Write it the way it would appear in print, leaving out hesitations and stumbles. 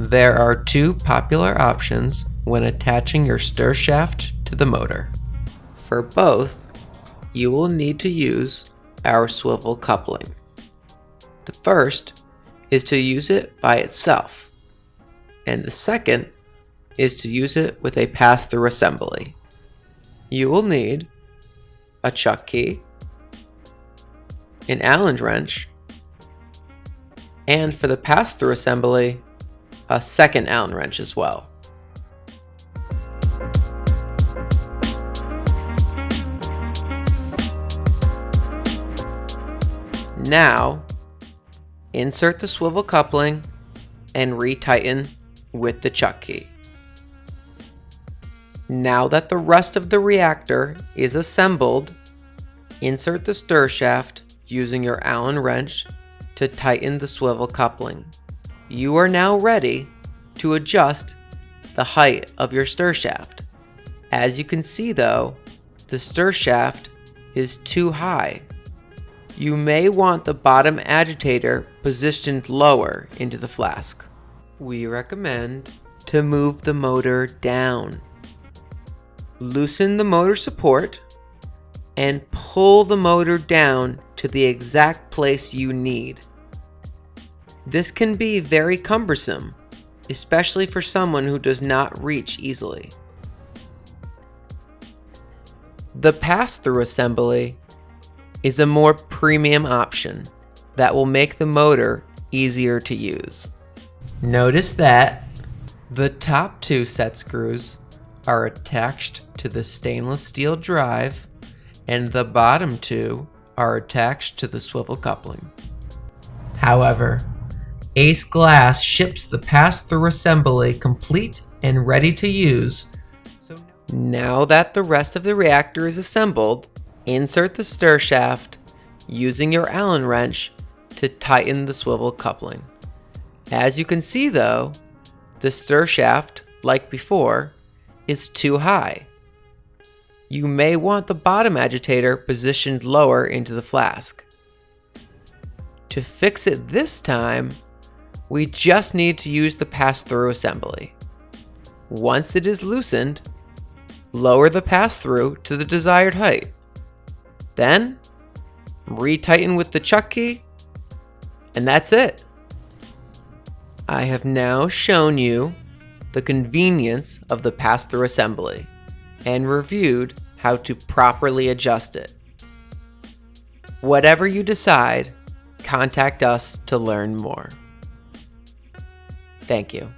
There are two popular options when attaching your stir shaft to the motor. For both, you will need to use our swivel coupling. The first is to use it by itself, and the second is to use it with a pass-through assembly. You will need a chuck key, an Allen wrench, and for the pass-through assembly, a second Allen wrench as well. Now, insert the swivel coupling and retighten with the chuck key. Now that the rest of the reactor is assembled, insert the stir shaft using your Allen wrench to tighten the swivel coupling. You are now ready to adjust the height of your stir shaft. As you can see though, the stir shaft is too high. You may want the bottom agitator positioned lower into the flask. We recommend to move the motor down. Loosen the motor support and pull the motor down to the exact place you need. This can be very cumbersome, especially for someone who does not reach easily. The pass-through assembly is a more premium option that will make the motor easier to use. Notice that the top two set screws are attached to the stainless steel drive and the bottom two are attached to the swivel coupling. However, Ace Glass ships the pass-through assembly complete and ready to use. So now that the rest of the reactor is assembled, insert the stir shaft using your Allen wrench to tighten the swivel coupling. As you can see though, the stir shaft, like before, is too high. You may want the bottom agitator positioned lower into the flask. To fix it this time, we just need to use the pass-through assembly. Once it is loosened, lower the pass-through to the desired height. Then, retighten with the chuck key, and that's it. I have now shown you the convenience of the pass-through assembly and reviewed how to properly adjust it. Whatever you decide, contact us to learn more. Thank you.